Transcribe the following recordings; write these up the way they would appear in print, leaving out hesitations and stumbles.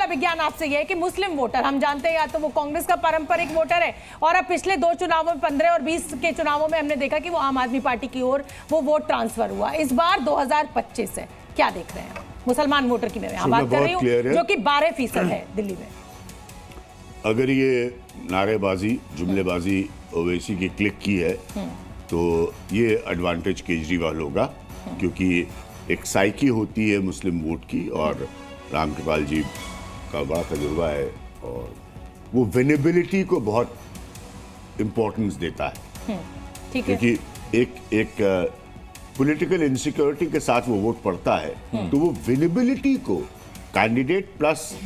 अभिज्ञान आपसे यह है कि मुस्लिम वोटर हम जानते हैं या तो वो कांग्रेस का पारंपरिक वोटर है, और अब पिछले 2 चुनावों में 15 और 20 के चुनावों में हमने देखा कि वो आम आदमी पार्टी की ओर वो वोट ट्रांसफर हुआ। इस बार 2025 है, क्या देख रहे हैं मुसलमान वोटर की? मैं बात कर रही हूँ जो कि 12% है दिल्ली में। अगर ये नारेबाजी, जुमलेबाजी ओवैसी की क्लिक की है तो ये एडवांटेज केजरीवाल होगा, क्योंकि एक साइकी होती है मुस्लिम वोट की, और रामकृपाल जी का बड़ा तजुर्बा है और वो विनेबिलिटी को बहुत इम्पोर्टेंस देता है। ठीक है। क्योंकि एक पॉलिटिकल इनसिक्योरिटी के साथ वो वोट पड़ता है तो वो विनेबिलिटी को, कैंडिडेट प्लस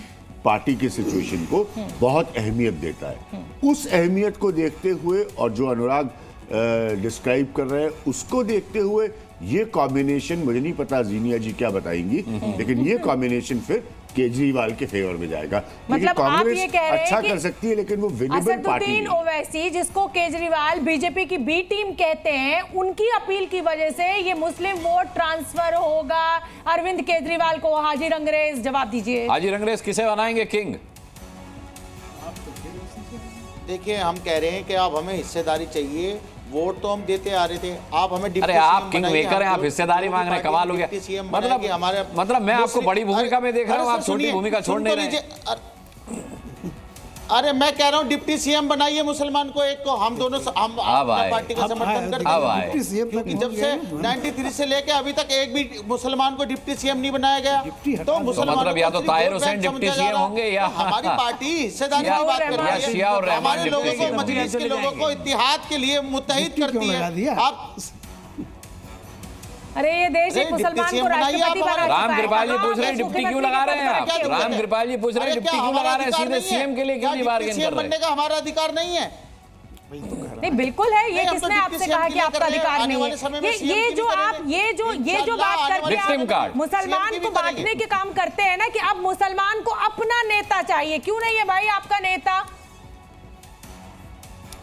पार्टी की सिचुएशन को बहुत अहमियत देता है। उस अहमियत को देखते हुए और जो अनुराग डिस्क्राइब कर रहे हैं उसको देखते हुए ये कॉम्बिनेशन, मुझे नहीं पता जीनिया जी क्या बताएंगी, लेकिन ये कॉम्बिनेशन फिर केजरीवाल के फेवर में जाएगा। मतलब आप ये कह रहे हैं अच्छा कि कर सकती है लेकिन वो विनेबल पार्टी नहीं। ओवैसी, जिसको केजरीवाल बीजेपी की बी टीम कहते हैं, उनकी अपील की वजह से ये मुस्लिम वोट ट्रांसफर होगा अरविंद केजरीवाल को। हाजी रंगरेज, जवाब दीजिए। हाजी रंगरेज किसे बनाएंगे किंग? देखिए, हम कह रहे हैं कि आप हमें हिस्सेदारी चाहिए, वोट तो हम देते आ रहे थे, आप हमें अरे आप किंग मेकर हैं, आप हिस्सेदारी मांग रहे हैं, कमाल हो गया। मतलब मैं आपको बड़ी भूमिका में देख रहा हूँ, आप छोटी भूमिका छोड़ नहीं रहे। अरे मैं कह रहा हूँ डिप्टी सीएम बनाइए मुसलमान को, एक को। हम दोनों हम पार्टी का समर्थन करते हैं, क्योंकि जब से 93 से लेके अभी तक एक भी मुसलमान को डिप्टी सीएम नहीं बनाया गया। तो मतलब या तो ताहिर हुसैन डिप्टी सीएम होंगे या हमारी पार्टी हिस्सेदारी की बात कर रही है, हमारे लोगों को, मजलिस के लोगों को इत्तेहाद के लिए मुत्तहिद करती है। आप अरे ये देश एक मुसलमान को राष्ट्रपति बना। राम कृपाल जी पूछ रहे हैं डिप्टी क्यों लगा रहे हैं आप? राम कृपाल जी पूछ रहे हैं डिप्टी क्यों लगा रहे हैं? सीधे सीएम के लिए क्यों नहीं बार्गेन कर रहे हैं? बनने का हमारा अधिकार नहीं है। नहीं, बिल्कुल है। ये किसने आपसे कहा कि आपका अधिकार नहीं है? ये जो बात करके आप मुसलमान को बांटने के काम करते हैं ना, कि अब मुसलमान को अपना नेता चाहिए। क्यों नहीं है भाई आपका नेता?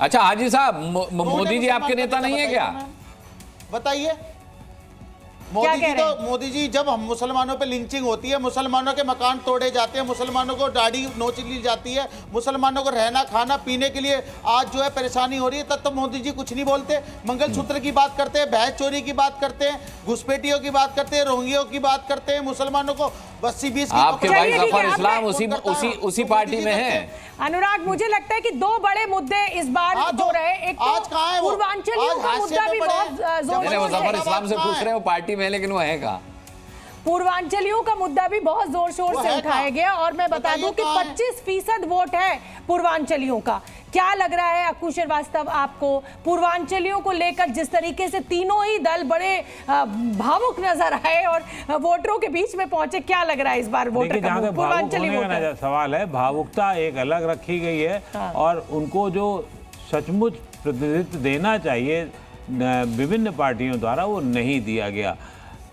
अच्छा हाजी साहब, मोदी जी आपके नेता नहीं है क्या? बताइए। मोदी जी जब हम मुसलमानों पे लिंचिंग होती है, मुसलमानों के मकान तोड़े जाते हैं, मुसलमानों को दाढ़ी नोच ली जाती है, मुसलमानों को रहना खाना पीने के लिए आज जो है परेशानी हो रही है, तब तो मोदी जी कुछ नहीं बोलते। मंगलसूत्र की बात करते हैं, बहस चोरी की बात करते हैं, घुसपैठियों की बात करते हैं, रोहिंग्यों की बात करते हैं, मुसलमानों को 80-20 आपके भाई जफर इस्लाम उसी पार्टी में है। अनुराग, मुझे लगता है कि 2 बड़े मुद्दे इस बार जो रहे, एक तो पूर्वांचलियों का मुद्दा भी बहुत जोर से, जफर इस्लाम से पूछ रहे हो पार्टी में, लेकिन वो है कहाँ? पूर्वांचलियों का मुद्दा भी बहुत जोर शोर से उठाया गया, और मैं बता दूं कि 25% वोट है पूर्वांचलियों का। क्या लग रहा है अक्कू श्रीवास्तव आपको, पूर्वांचलियों को लेकर जिस तरीके से तीनों ही दल बड़े भावुक नजर आए और वोटरों के बीच में पहुंचे, क्या लग रहा है इस बार वोटर का? पूर्वांचली वोटर सवाल है, भावुकता एक अलग रखी गई है, और उनको जो सचमुच प्रतिनिधित्व देना चाहिए विभिन्न पार्टियों द्वारा वो नहीं दिया गया।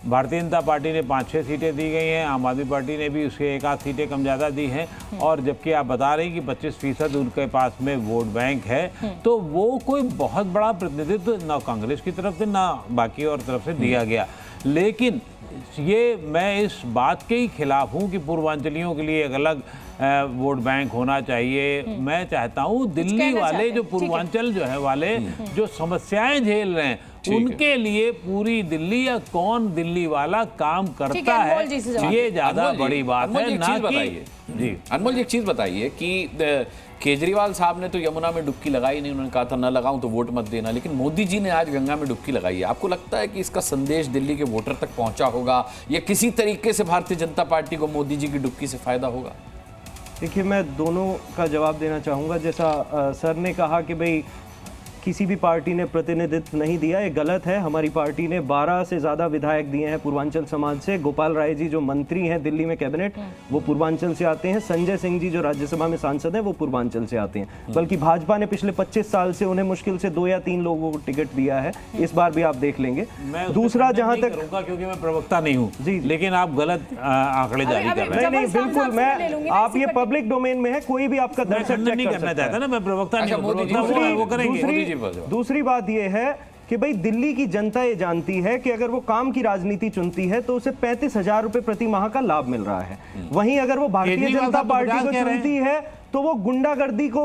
भारतीय जनता पार्टी ने 5-6 सीटें दी गई हैं, आम आदमी पार्टी ने भी उसके 1-8 सीटें कम ज़्यादा दी हैं, और जबकि आप बता रहे हैं कि 25% उनके पास में वोट बैंक है, तो वो कोई बहुत बड़ा प्रतिनिधित्व ना कांग्रेस की तरफ से ना बाकी और तरफ से दिया गया। लेकिन ये मैं इस बात के ही खिलाफ हूँ कि पूर्वांचलियों के लिए एक अलग वोट बैंक होना चाहिए। मैं चाहता हूँ दिल्ली वाले जो पूर्वांचल जो है वाले जो समस्याएं झेल रहे हैं उनके लिए पूरी दिल्ली या कौन दिल्ली वाला काम करता है, ये ज्यादा बड़ी बात है ना कि जी। अनमोल जी एक चीज बताइए कि केजरीवाल साहब ने तो यमुना में डुबकी लगाई नहीं, उन्होंने कहा था न लगाऊं तो वोट मत देना, लेकिन मोदी जी ने आज गंगा में डुबकी लगाई है। आपको लगता है कि इसका संदेश दिल्ली के वोटर तक पहुंचा होगा, या किसी तरीके से भारतीय जनता पार्टी को मोदी जी की डुबकी से फायदा होगा? देखिए, मैं दोनों का जवाब देना चाहूँगा। जैसा सर ने कहा कि भाई किसी भी पार्टी ने प्रतिनिधित्व नहीं दिया, ये गलत है। हमारी पार्टी ने 12 से ज़्यादा विधायक दिए हैं पूर्वांचल समाज से। गोपाल राय जी जो मंत्री हैं दिल्ली में कैबिनेट, वो पूर्वांचल से आते हैं। संजय सिंह जी जो राज्यसभा में सांसद हैं वो पूर्वांचल से आते हैं। बल्कि भाजपा ने पिछले 25 साल से उन्हें मुश्किल से 2 या 3 लोगों को टिकट दिया है, इस बार भी आप देख लेंगे। दूसरा, जहाँ तक क्योंकि मैं प्रवक्ता नहीं हूँ जी, लेकिन आप गलत आंकड़े जारी कर रहे हैं। नहीं, बिल्कुल, मैं आप ये पब्लिक डोमेन में है, कोई भी आपका दर्शक नहीं करना चाहता ना, मैं प्रवक्ता नहीं हूँ। दूसरी बात यह है कि भाई दिल्ली की जनता ये जानती है कि अगर वो काम की राजनीति चुनती है तो उसे 35,000 रुपए प्रति माह का लाभ मिल रहा है। वहीं अगर वो भारतीय केजरीवाल जनता साहब तो पार्टी 50 को कह रहे हैं। चुनती है तो वो गुंडागर्दी को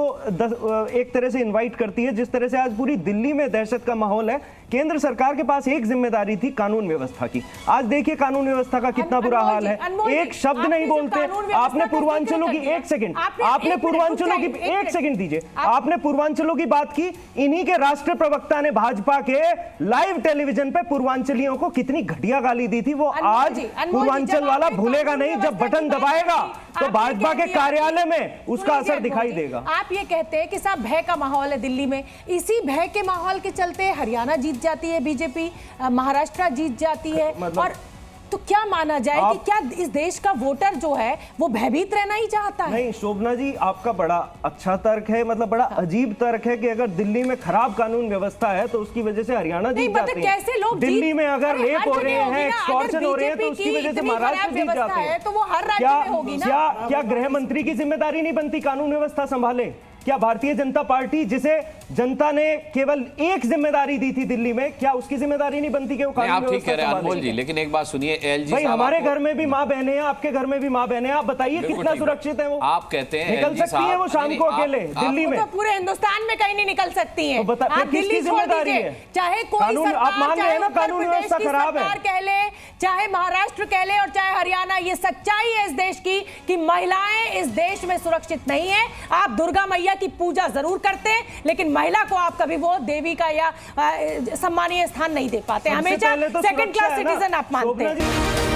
एक तरह से इनवाइट करती है। जिस तरह से आज पूरी दिल्ली में दहशत का माहौल है, केंद्र सरकार के पास एक जिम्मेदारी थी कानून व्यवस्था की। आज देखिए कानून व्यवस्था का कितना बुरा हाल है, एक शब्द नहीं बोलते। आपने पूर्वांचलों की एक सेकंड दीजिए, आपने पूर्वांचलों की बात की। इन्हीं के राष्ट्रीय प्रवक्ता ने भाजपा के लाइव टेलीविजन पे पूर्वांचलियों को कितनी घटिया गाली दी थी। वो आज पूर्वांचल वाला भूलेगा नहीं। जब बटन दबाएगा तो भाजपा के कार्यालय में उसका असर दिखाई देगा। आप ये कहते हैं कि साहब भय का माहौल है दिल्ली में, इसी भय के माहौल के चलते हरियाणा जीत जाती है बीजेपी, महाराष्ट्र जीत जाती है, और तो क्या माना जाए कि क्या इस देश का वोटर जो है वो भयभीत रहना ही चाहता है? नहीं शोभना जी, आपका बड़ा अच्छा तर्क है, मतलब बड़ा अजीब तर्क है कि अगर दिल्ली में खराब कानून व्यवस्था है तो उसकी वजह से हरियाणा जीत जाते हैं। कैसे लोग दिल्ली में अगर रेप हो रहे हैं, एक्सटॉर्शन हो रहे हैं तो उसकी वजह से महाराष्ट्र जीत जाते हैं। तो वो हर राज्य में होगी ना। क्या गृह मंत्री की जिम्मेदारी नहीं बनती कानून व्यवस्था संभाले? क्या भारतीय जनता पार्टी, जिसे जनता ने केवल एक जिम्मेदारी दी थी दिल्ली में, क्या उसकी जिम्मेदारी नहीं बनती कि वो कानून आप ठीक कह रहे हैं अनमोल जी, लेकिन एक बात सुनिए एलजी भाई, हमारे घर में भी माँ बहनें हैं, आपके घर में भी माँ बहनें हैं, आप बताइए कितना सुरक्षित है वो? आप कहते हैं निकल सकती है वो शाम को अकेले दिल्ली में? तो पूरे हिंदुस्तान में कहीं नहीं निकल सकती है। आप किसकी जिम्मेदारी है? चाहे कोई आप मान रहे हैं ना कानून व्यवस्था खराब है, कह ले, चाहे महाराष्ट्र कह ले और चाहे हरियाणा, ये सच्चाई है इस देश की कि महिलाएं इस देश में सुरक्षित नहीं है। आप दुर्गा मैया की पूजा जरूर करते हैं, लेकिन महिला को आप कभी वो देवी का या सम्मानीय स्थान नहीं दे पाते। हमेशा सेकंड क्लास सिटीजन आप मानते हैं।